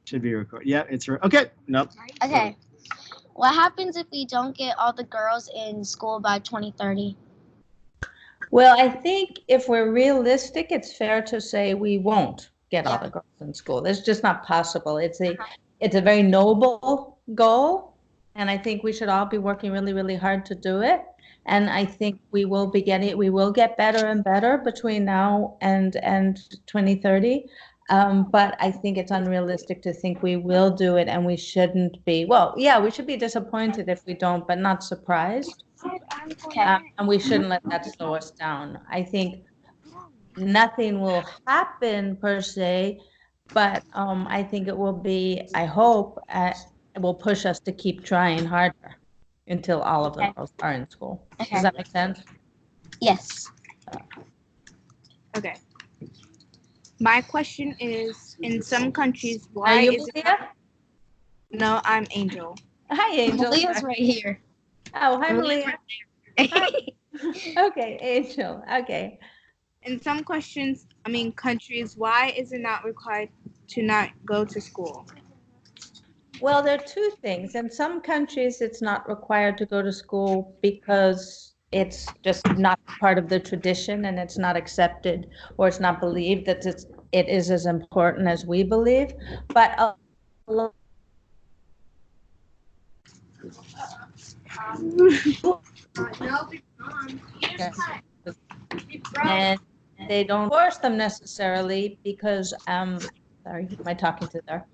Should be recorded. Yeah, it's okay. Nope. Okay. What happens if we don't get all the girls in school by 2030? Well, I think if we're realistic, it's fair to say we won't get all Yeah. the girls in school. It's just not possible. It's a very noble goal, and I think we should all be working really, really hard to do it. And I think we will get better and better between now and 2030. But I think it's unrealistic to think we will do it, and we shouldn't be. Well, yeah, we should be disappointed if we don't, but not surprised. And we shouldn't let that slow us down. I think nothing will happen per se, but I think it will be, I hope, it will push us to keep trying harder until all of the girls are in school. Okay. Does that make sense? Yes. Okay. My question is, in some countries, Are why you is it Malia? No, I'm Angel. Hi, Angel. Leah's right here. Oh, hi, Malia's Malia. right Okay, Angel. Okay. In some countries, why is it not required to not go to school? Well, there are two things. In some countries, it's not required to go to school because it's just not part of the tradition and it's not accepted, or it's not believed that it is as important as we believe. But a lot and they don't force them necessarily because sorry, who am I talking to there?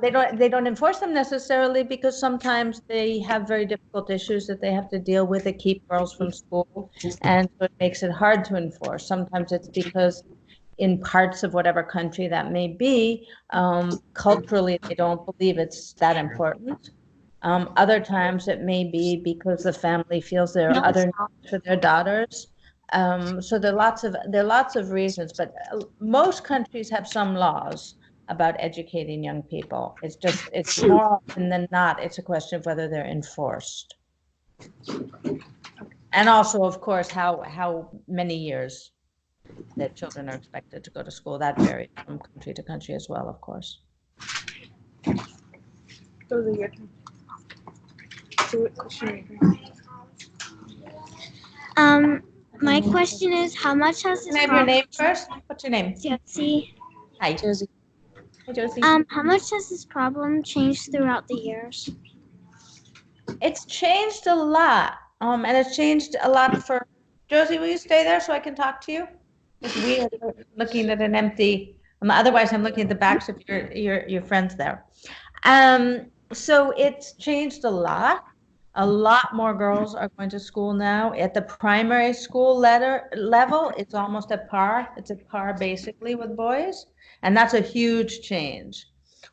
They don't enforce them necessarily because sometimes they have very difficult issues that they have to deal with that keep girls from school, and so it makes it hard to enforce. Sometimes it's because in parts of whatever country that may be, culturally they don't believe it's that important. Other times it may be because the family feels there are other needs for their daughters. So there are lots of reasons, but most countries have some laws about educating young people. It's more often than not, it's a question of whether they're enforced. And also, of course, how many years that children are expected to go to school. That varies from country to country as well, of course. Those are your turn. My question is, how much has this Can I have your name first? What's your name? Josie. Hi, Josie. Hi, Josie. How much has this problem changed throughout the years? It's changed a lot, and it's changed a lot for Josie. Will you stay there so I can talk to you? It's weird looking at an empty. Otherwise, I'm looking at the backs of your friends there. So it's changed a lot. A lot more girls are going to school now. At the primary school level, it's almost at par. It's at par basically with boys, and that's a huge change.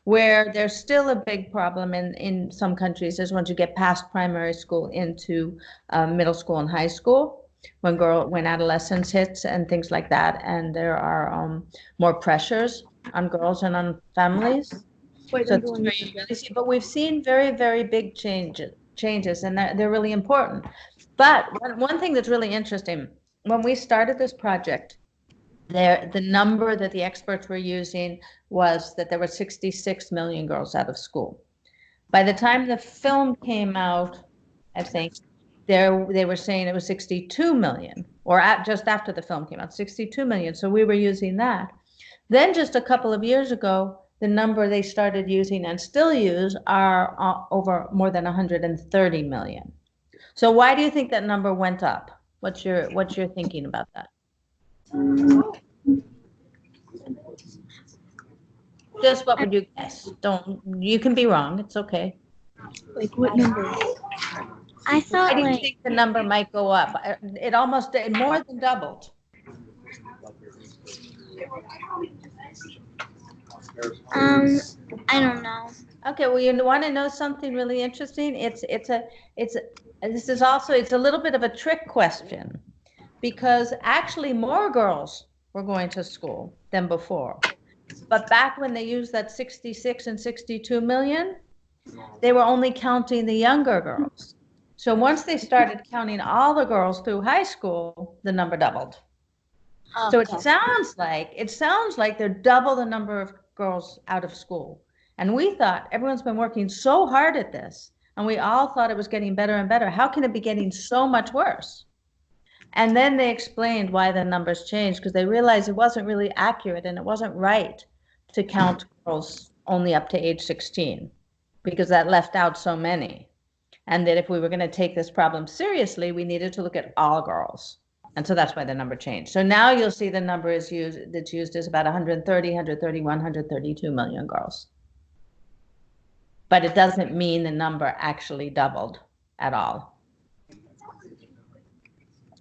Where there's still a big problem in some countries is once you get past primary school into middle school and high school, when adolescence hits and things like that, and there are more pressures on girls and on families. So it's very easy, but we've seen very, very big changes, and they're really important. But one thing that's really interesting, when we started this project, the number that the experts were using was that there were 66 million girls out of school. By the time the film came out, I think they were saying it was 62 million, or just after the film came out, 62 million. So we were using that. Then just a couple of years ago, the number they started using and still use are over more than 130 million. So why do you think that number went up? What's your thinking about that? Just what would you guess? You can be wrong. It's okay. Like what number? I thought Why do you think the number might go up? It more than doubled. I don't know. Okay, well, you want to know something really interesting? It's a little bit of a trick question, because actually more girls were going to school than before. But back when they used that 66 and 62 million, they were only counting the younger girls. So once they started counting all the girls through high school, the number doubled. So it sounds like they're double the number of girls out of school. And we thought everyone's been working so hard at this, and we all thought it was getting better and better. How can it be getting so much worse? And then they explained why the numbers changed, because they realized it wasn't really accurate and it wasn't right to count girls only up to age 16, because that left out so many. And that if we were going to take this problem seriously, we needed to look at all girls. And so that's why the number changed. So now you'll see the number is that's used is about 130, 131, 132 million girls. But it doesn't mean the number actually doubled at all.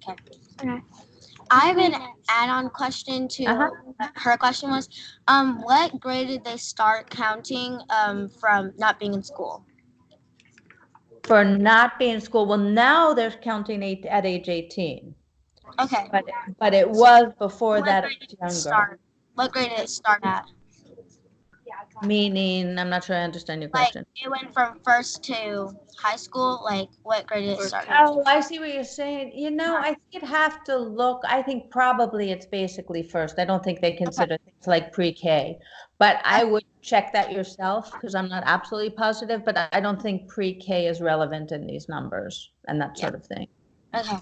Okay. I have an add-on question to her question was, what grade did they start counting from not being in school? For not being in school, well, now they're counting at age 18. Okay. But it was before What that grade did it younger. start? What grade did it start at? Meaning, I'm not sure I understand your Like, question. it went from first to high school. Like, what grade did it start at? Oh, I see what you're saying. You know, I think you'd have to look. I think probably it's basically first. I don't think they consider things like pre-K. But I would check that yourself, because I'm not absolutely positive. But I don't think pre-K is relevant in these numbers and that sort of thing. Okay.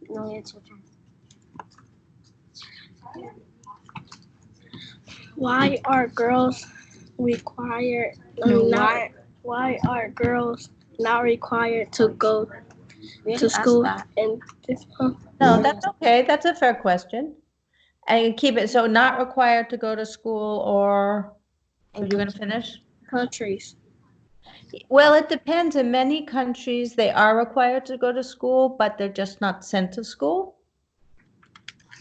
No, it's your turn. Why are girls required? Why are girls not required to go to school in this month? No, that's okay. That's a fair question. And keep it, so not required to go to school, or are you going to finish? Countries. Well, it depends. In many countries, they are required to go to school, but they're just not sent to school.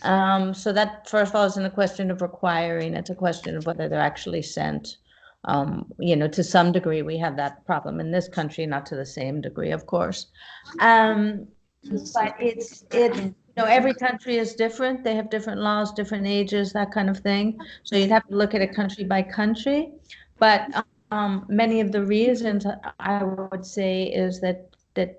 So that, first of all, isn't a question of requiring. It's a question of whether they're actually sent. You know, to some degree, we have that problem in this country, not to the same degree, of course. But it's you know, every country is different. They have different laws, different ages, that kind of thing. So you'd have to look at it country by country. But many of the reasons, I would say, is that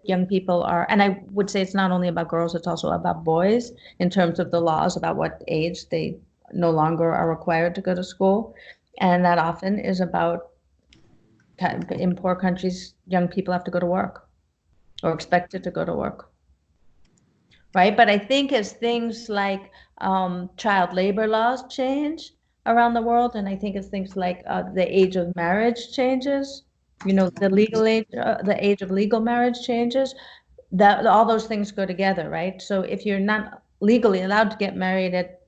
young people are, and I would say it's not only about girls, it's also about boys in terms of the laws about what age they no longer are required to go to school. And that often is about, in poor countries, young people have to go to work or expected to go to work. Right? But I think as things like child labor laws change around the world, and I think as things like the age of marriage changes, you know, the legal age, the age of legal marriage changes, that all those things go together, right? So if you're not legally allowed to get married at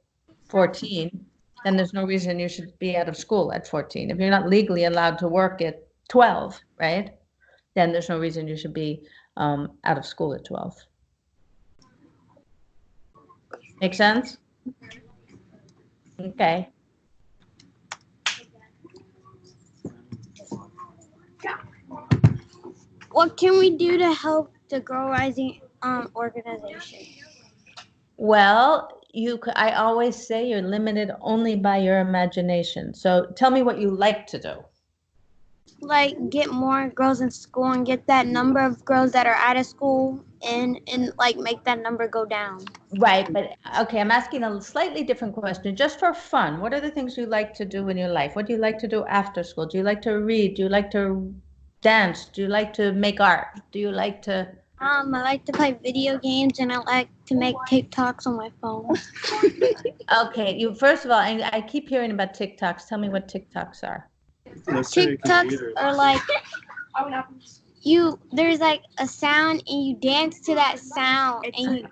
14, then there's no reason you should be out of school at 14. If you're not legally allowed to work at 12, right, then there's no reason you should be out of school at 12. Make sense? Okay. What can we do to help the Girl Rising organization? Well, I always say you're limited only by your imagination. So tell me what you like to do. Like, get more girls in school and get that number of girls that are out of school and like make that number go down. Right, but okay, I'm asking a slightly different question, just for fun. What are the things you like to do in your life? What do you like to do after school? Do you like to read? Do you like to dance? Do you like to make art? Do you like to... I like to play video games and I like to make TikToks on my phone. Okay, first of all, I keep hearing about TikToks. Tell me what TikToks are. TikToks are like, there's like a sound and you dance to that sound and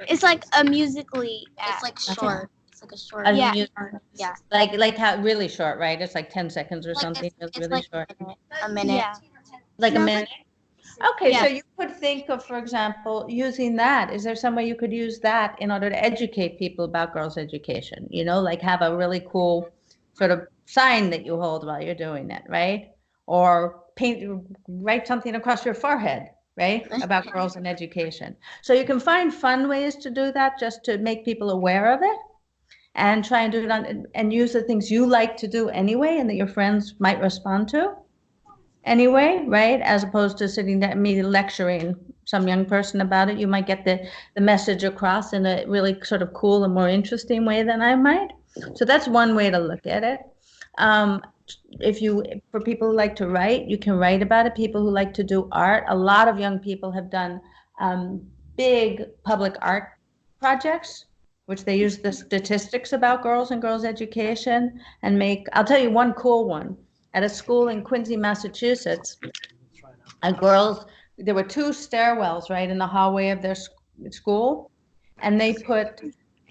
it's like a Musical.ly app. It's like short. It's like a short. Yeah. Like how really short, right? It's like 10 seconds or something. It's really like short. A minute. Yeah. Like a minute. Okay, Yeah. so you could think of, for example, using that. Is there some way you could use that in order to educate people about girls' education? You know, like have a really cool sort of sign that you hold while you're doing it, right? Or write something across your forehead, right, about girls and education. So you can find fun ways to do that, just to make people aware of it, and try and do it and use the things you like to do anyway, and that your friends might respond to anyway, right? As opposed to sitting there, me lecturing some young person about it. You might get the message across in a really sort of cool and more interesting way than I might. So that's one way to look at it. For people who like to write, you can write about it. People who like to do art, a lot of young people have done big public art projects, which they use the statistics about girls and girls' education and make. I'll tell you one cool one. At a school in Quincy, Massachusetts, there were 2 stairwells right in the hallway of their school, and they put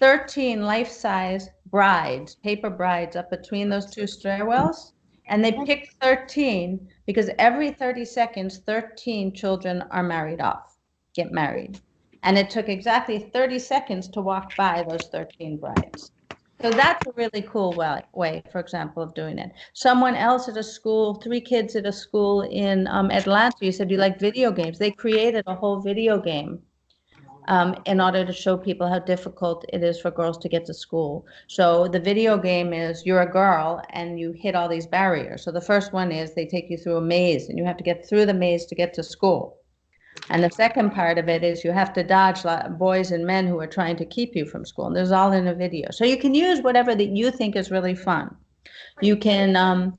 13 life-size brides, paper brides, up between those 2 stairwells. And they picked 13 because every 30 seconds, 13 children are get married. And it took exactly 30 seconds to walk by those 13 brides. So that's a really cool way, for example, of doing it. Someone else at a school, 3 kids at a school in Atlanta, you said you like video games. They created a whole video game in order to show people how difficult it is for girls to get to school. So the video game is you're a girl and you hit all these barriers. So the first one is they take you through a maze and you have to get through the maze to get to school. And the second part of it is you have to dodge boys and men who are trying to keep you from school. And there's all in a video. So you can use whatever that you think is really fun. You can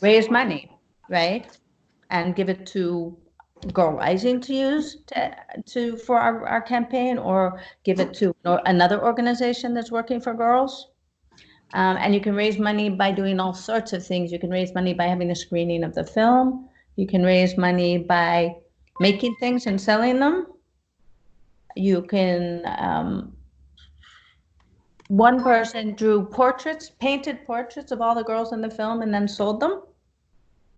raise money, right? And give it to Girl Rising to use for our campaign, or give it to another organization that's working for girls. And you can raise money by doing all sorts of things. You can raise money by having a screening of the film. You can raise money by making things and selling them. You can, one person drew painted portraits of all the girls in the film and then sold them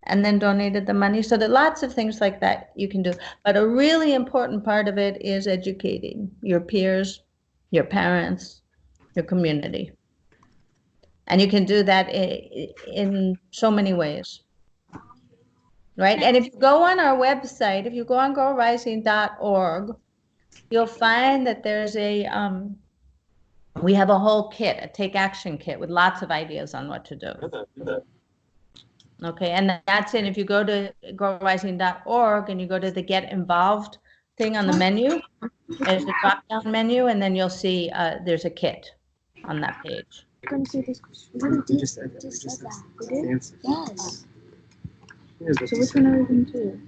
and then donated the money. So there are lots of things like that you can do. But a really important part of it is educating your peers, your parents, your community. And you can do that in so many ways. Right? And if you go on our website, if you go on girlrising.org, you'll find that there's we have a whole kit, a take action kit with lots of ideas on what to do. Okay, and that's it. If you go to girlrising.org and you go to the Get Involved thing on the menu, there's a drop-down menu, and then you'll see there's a kit on that page. Couldn't see this question. We just said that. Yes. Here's what So you which said. one are we going to do?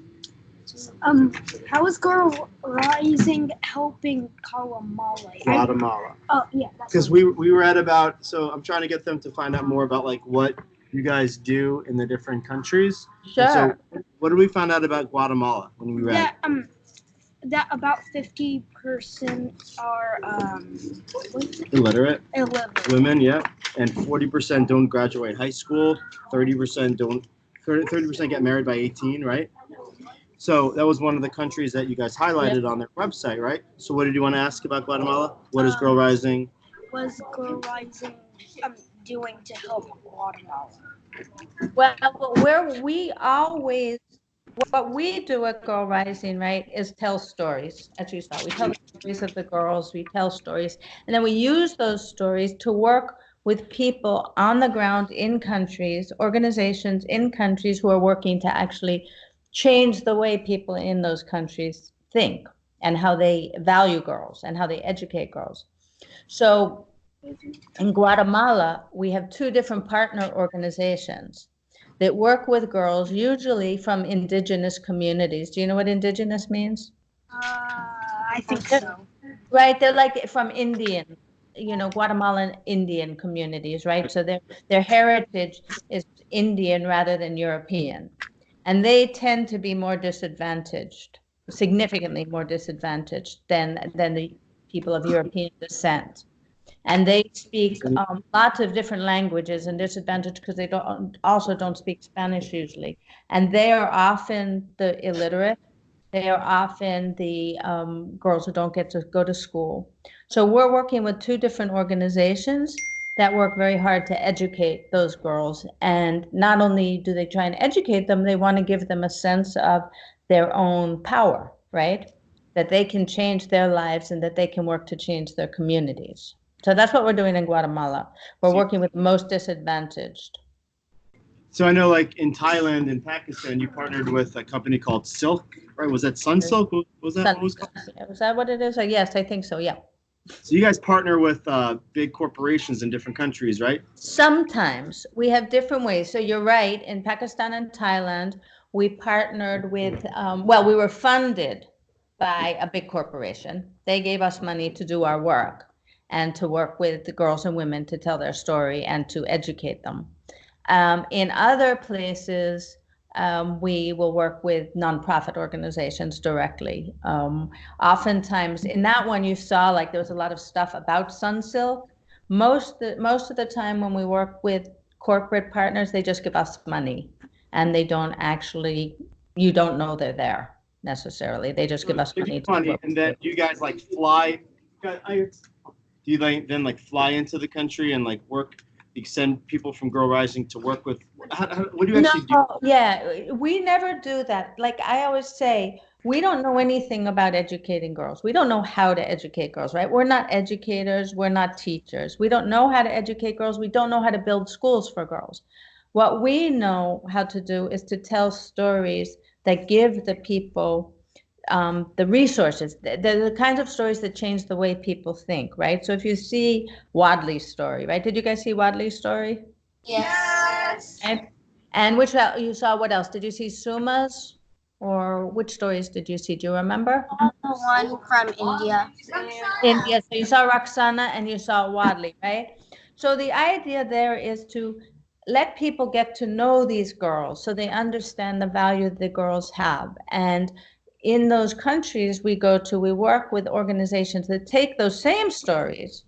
How is Girl Rising helping Guatemala? Guatemala. Oh, yeah. That's Because we were at about, so I'm trying to get them to find out more about like what you guys do in the different countries. Sure. And so what did we find out about Guatemala when we read? That about 50% are Illiterate illiterate. women, yeah, and 40% don't graduate high school, 30% don't, 30% get married by 18, right? So that was one of the countries that you guys highlighted on their website, right? So what did you want to ask about Guatemala? What is Girl Rising? What is Girl Rising doing to help Guatemala? Well, what we do at Girl Rising, right, is tell stories, as you saw. We tell the stories of the girls, we tell stories, and then we use those stories to work with people on the ground in countries, organizations in countries who are working to actually change the way people in those countries think and how they value girls and how they educate girls. So in Guatemala, we have 2 different partner organizations that work with girls, usually from indigenous communities. Do you know what indigenous means? I think so. Right, they're like from Indian, Guatemalan Indian communities, right? So their heritage is Indian rather than European. And they tend to be more disadvantaged, significantly more disadvantaged than the people of European descent. And they speak lots of different languages and disadvantaged because they don't speak Spanish usually. And they are often the illiterate. They are often the girls who don't get to go to school. So we're working with 2 different organizations that work very hard to educate those girls. And not only do they try and educate them, they want to give them a sense of their own power, right? That they can change their lives and that they can work to change their communities. So that's what we're doing in Guatemala. We're working with the most disadvantaged. So I know like in Thailand and Pakistan, you partnered with a company called Silk, right? Was that Sunsilk? Was that what it was called? Was that what it is? Yes, I think so, yeah. So you guys partner with big corporations in different countries, right? Sometimes we have different ways. So you're right. In Pakistan and Thailand, we partnered with, well, we were funded by a big corporation. They gave us money to do our work and to work with the girls and women to tell their story and to educate them. In other places, we will work with nonprofit organizations directly. Oftentimes, in that one, you saw like there was a lot of stuff about Sunsilk. Most of the time when we work with corporate partners, they just give us money, and they don't actually, you don't know they're there necessarily. They just give us Give money. you money, and then you guys like fly. Do you then like fly into the country and like work? You send people from Girl Rising to work with. What do you actually do? Yeah, we never do that. Like I always say, we don't know anything about educating girls. We don't know how to educate girls, right? We're not educators. We're not teachers. We don't know how to educate girls. We don't know how to build schools for girls. What we know how to do is to tell stories that give the people the resources, the kinds of stories that change the way people think, right? So if you see Wadley's story, right? Did you guys see Wadley's story? Yes. And which you saw, what else? Did you see Suma's? Or which stories did you see? Do you remember? The one from India. India. So you saw Roxana and you saw Wadley, right? So the idea there is to let people get to know these girls so they understand the value the girls have. And in those countries we go to, we work with organizations that take those same stories,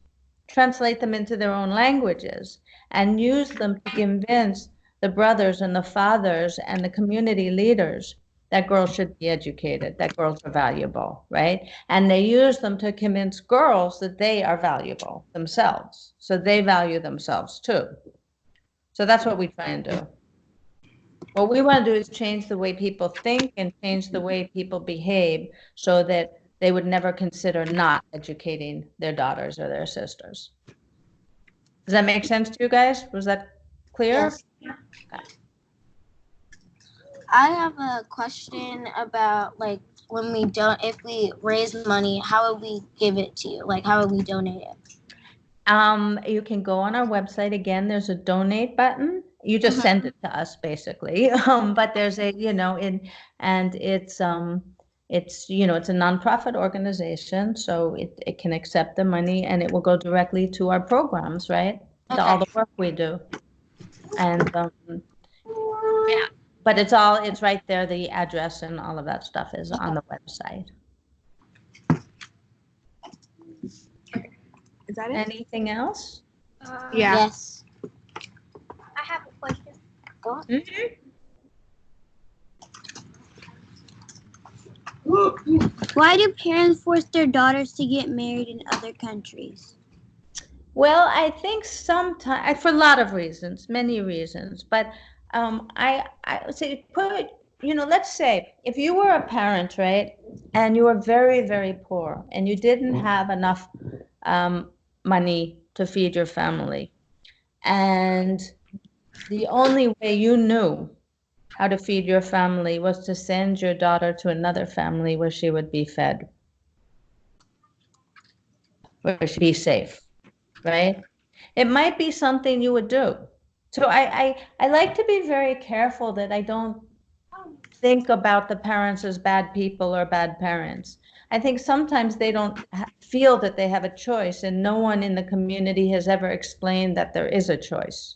translate them into their own languages, and use them to convince the brothers and the fathers and the community leaders that girls should be educated, that girls are valuable, right? And they use them to convince girls that they are valuable themselves, so they value themselves too. So that's what we try and do. What we want to do is change the way people think and change the way people behave so that they would never consider not educating their daughters or their sisters. Does that make sense to you guys? Was that clear? Yes. Okay. I have a question about like when we don't, if we raise money, how would we give it to you? Like how would we donate it? You can go on our website. Again, there's a donate button. You just send it to us basically. But there's a, and it's it's a nonprofit organization, so it can accept the money and it will go directly to our programs, right? Okay. To all the work we do. And yeah, but it's right there. The address and all of that stuff is on the website. Is that it? Anything else? Yeah. Yes. I have a question. Go on. Why do parents force their daughters to get married in other countries? Well, I think sometimes, for a lot of reasons, many reasons, but I would say, let's say if you were a parent, right, and you were very, very poor and you didn't have enough money to feed your family, and the only way you knew how to feed your family was to send your daughter to another family where she would be fed, where she'd be safe. Right? It might be something you would do. So I like to be very careful that I don't think about the parents as bad people or bad parents. I think sometimes they don't feel that they have a choice, and no one in the community has ever explained that there is a choice.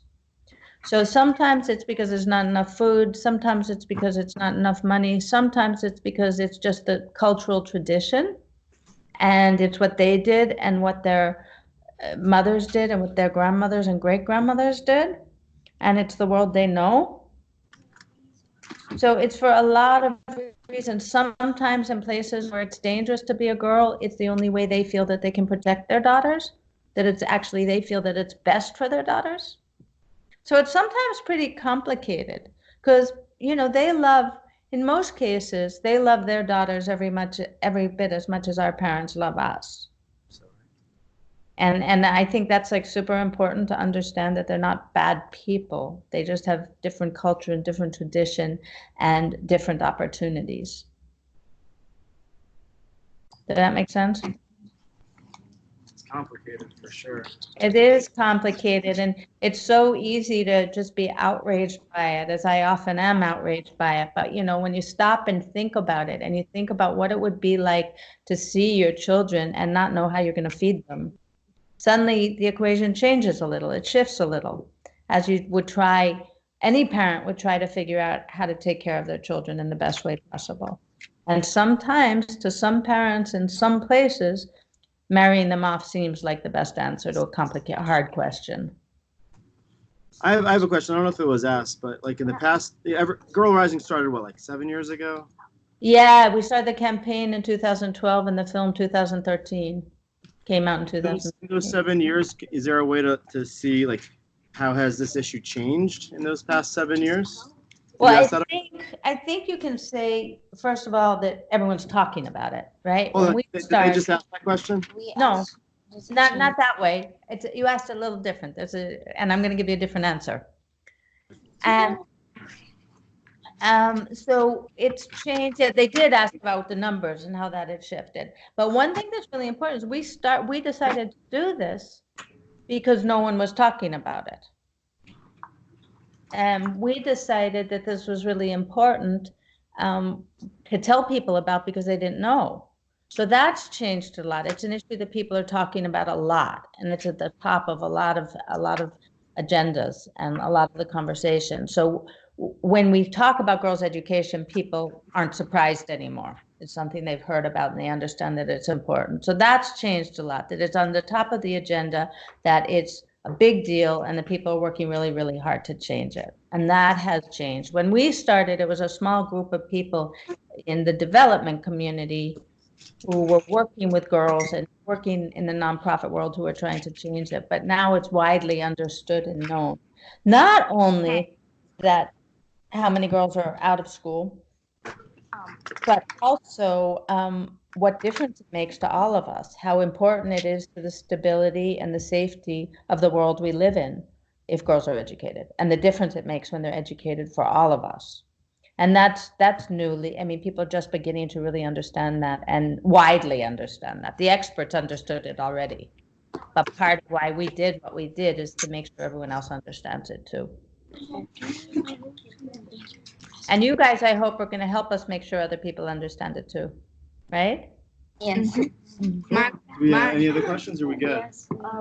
So sometimes it's because there's not enough food. Sometimes it's because it's not enough money. Sometimes it's because it's just the cultural tradition, and it's what they did and what their mothers did and what their grandmothers and great-grandmothers did, and it's the world they know. So it's for a lot of reasons. Sometimes in places where it's dangerous to be a girl, it's the only way they feel that they can protect their daughters, that it's actually they feel that it's best for their daughters. So it's sometimes pretty complicated because they love, in most cases, they love their daughters every bit as much as our parents love us. And I think that's like super important to understand that they're not bad people. They just have different culture and different tradition and different opportunities. Does that make sense? complicated for sure. It is complicated, and it's so easy to just be outraged by it, as I often am outraged by it. But, you know, when you stop and think about it, and you think about what it would be like to see your children and not know how you're going to feed them, suddenly the equation changes a little. It shifts a little, as you would try, any parent would try to figure out how to take care of their children in the best way possible. And sometimes, to some parents in some places, marrying them off seems like the best answer to a hard question. I have a question. I don't know if it was asked, but like in the past, Girl Rising started what, like 7 years ago? Yeah, we started the campaign in 2012, and the film 2013 came out in 2000. In those 7 years, is there a way to see like how has this issue changed in those past 7 years? Well, I think you can say, first of all, that everyone's talking about it, right? Well, When we did start, they just ask that question? no, not that way. You asked a little different. And I'm going to give you a different answer. And so it's changed. Yeah, they did ask about the numbers and how that had shifted. But one thing that's really important is we decided to do this because no one was talking about it. And we decided that this was really important to tell people about because they didn't know. So that's changed a lot. It's an issue that people are talking about a lot, and it's at the top of a lot of agendas and a lot of the conversation. So when we talk about girls' education, people aren't surprised anymore. It's something they've heard about and they understand that it's important. So that's changed a lot, that it's on the top of the agenda, that it's a big deal, and the people are working really, really hard to change it. And that has changed. When we started, it was a small group of people in the development community who were working with girls and working in the nonprofit world who are trying to change it. But now it's widely understood and known. Not only that how many girls are out of school, but also what difference it makes to all of us, how important it is to the stability and the safety of the world we live in if girls are educated, and the difference it makes when they're educated for all of us. And that's newly, I mean, people are just beginning to really understand that and widely understand that. The experts understood it already, but part of why we did what we did is to make sure everyone else understands it too. And you guys, I hope, are going to help us make sure other people understand it too, right? Yes. Do we have any other questions, or are we good?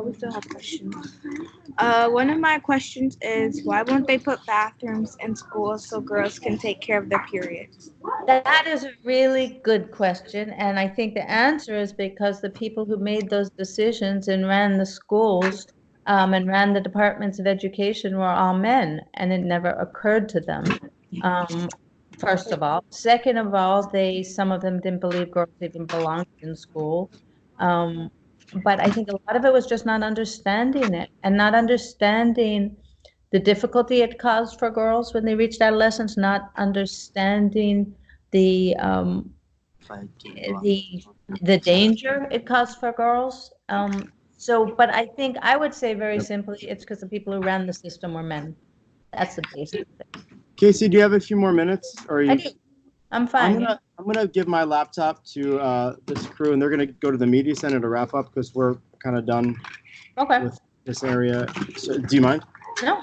We still have questions. One of my questions is, why won't they put bathrooms in schools so girls can take care of their periods? That is a really good question, and I think the answer is because the people who made those decisions and ran the schools and ran the departments of education were all men, and it never occurred to them. First of all. Second of all, some of them didn't believe girls even belonged in school. But I think a lot of it was just not understanding it, and not understanding the difficulty it caused for girls when they reached adolescence, not understanding the danger it caused for girls. But I think I would say very simply, it's because the people who ran the system were men. That's the basic thing. Casey, do you have a few more minutes? Or I do. I'm fine. I'm gonna give my laptop to this crew, and they're gonna go to the media center to wrap up because we're kind of done with this area. So, do you mind? No,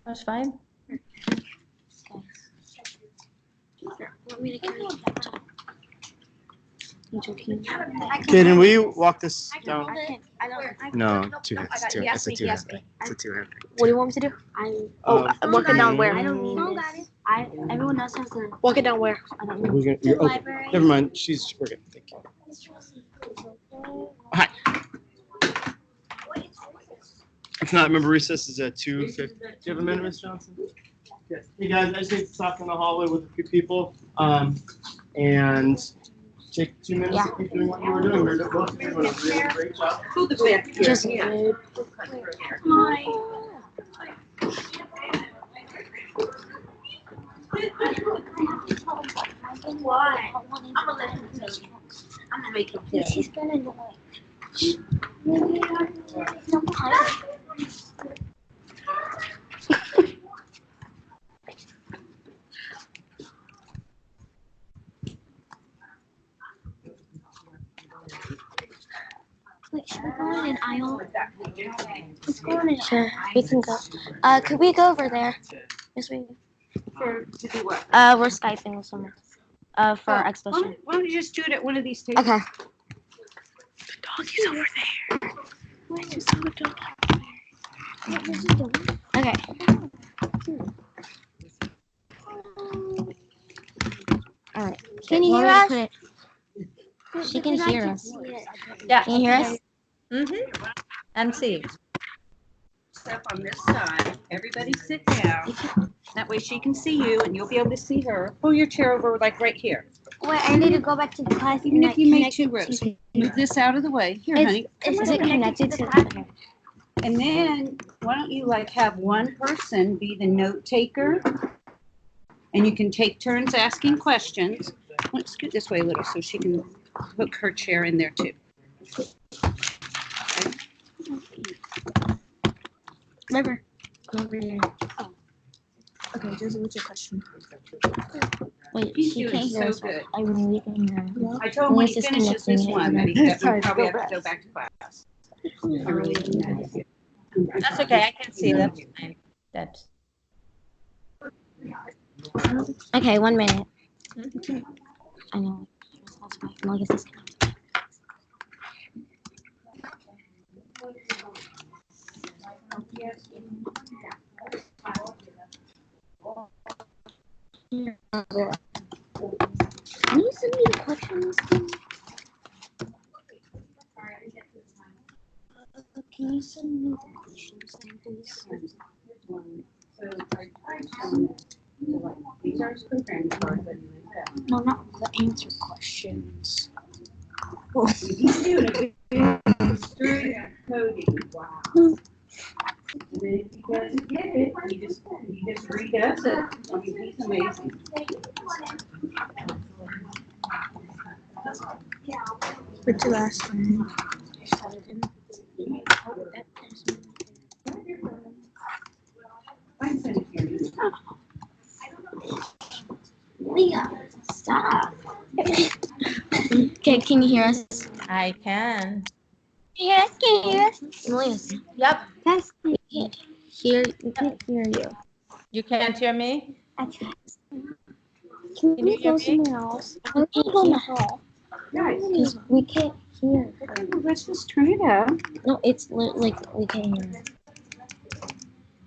that's fine. Kaden, will you walk this down? No, two hands. It's a two-hand thing. It's a two-hand thing. What do you want me to do? I'm walking down where? Everyone else has to Walk it down where? library. Never mind. We're good. Thank you. Hi. If not, remember recess is at 2:50. Do you have a minute, Ms. Johnson? Yes. Hey guys, I just need to talk in the hallway with a few people. And take 2 minutes to keep doing what you were doing. You're both doing a really great job. Just Why? I'm gonna let him finish. I'm gonna make him finish. She's gonna do it. aisle? Let's go on it. Sure, we can go. Could we go over there? Yes, we. To do what? We're Skyping with someone. For our exhibition. Why don't you just do it at one of these tables? Okay. Doggy's over there. I just saw a dog. Okay. All right. Can you hear us? She can hear us. Yeah. Can you hear us? Mm-hmm. And see. Step on this side. Everybody sit down. That way she can see you and you'll be able to see her. Pull your chair over like right here. Wait, I need to go back to the class. Even if you make 2 rows. Move this out of the way. Here, honey. Is it connected to the? And then why don't you like have one person be the note taker? And you can take turns asking questions. Let's scoot this way a little so she can hook her chair in there too. River. Over here. Okay, Josie, what's your question? Wait, He's she doing can't hear so us. good. I mean, we can hear her. I told him when he Melissa's finishes this connecting it one, that we probably have to go back to class. I really That's okay. I can see. That's fine. That's. Okay, 1 minute. Mhm. I know. That's why Melissa's connected. Can you send me the questions? Can you send me the questions, please? No, not the answer questions. He's doing a good through coding. Wow. And then if he doesn't get it, he just redoes it. I mean, he's amazing. What's your last one? Leah, stop. Okay, can you hear us? I can. Yes, can you hear us? Malia, Yep. that's we can't hear. We can't hear you. You can't hear me? Can Can you we hear go me? somewhere else? We can't go in the hall. Because we can't hear. Let's just turn it up. No, it's like we can't hear.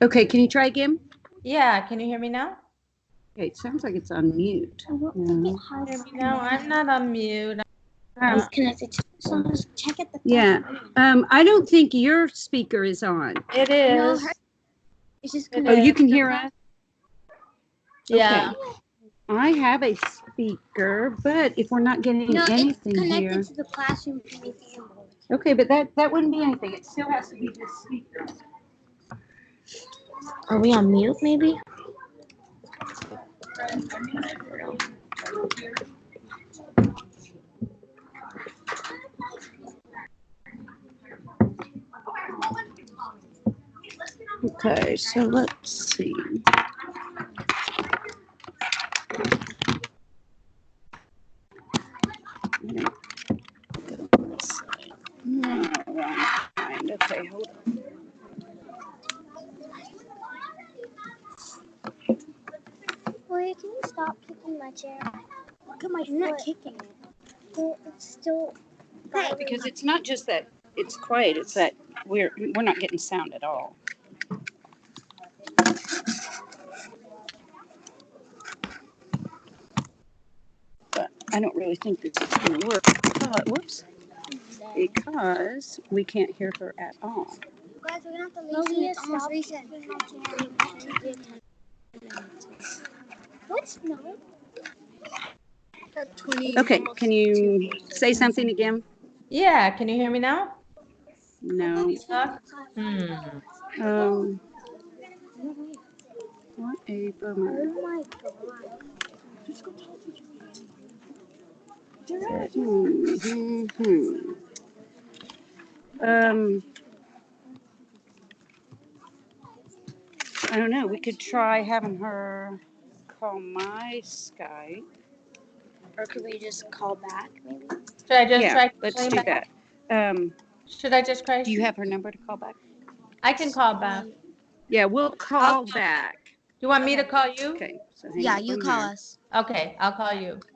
Okay, can you try again? Yeah. Can you hear me now? Okay, it sounds like it's on mute. No. Hear me now? I'm not on mute. It's connected to. So just check it. Yeah. I don't think your speaker is on. It No, is. it's just It Oh, connected. you can hear us? Yeah. I have a speaker, but if we're not getting No, it's anything connected here. to the classroom. Okay, but that wouldn't be anything. It still has to be this speaker. Are we on mute? Maybe. Okay, so let's see. Okay, hold on. Wait, can you stop kicking my chair? Look at my foot. I'm not kicking it. Well, it's still. Because it's not just that it's quiet, it's that we're not getting sound at all. But I don't really think this is going to work. Whoops. Because we can't hear her at all. Guys, we're gonna have to leave. It's almost recess. What's no? Okay, can you say something again? Yeah. Can you hear me now? No. What a bummer. Oh my god. I don't know. We could try having her call my Skype. Or could we just call back, maybe? Should I just Yeah, try let's calling do back? that. Should I just cry? Do you have her number to call back? I can call back. Do Yeah, we'll call back. you want me to call you? Okay. So hang Yeah, up you on call there. us. Okay, I'll call you.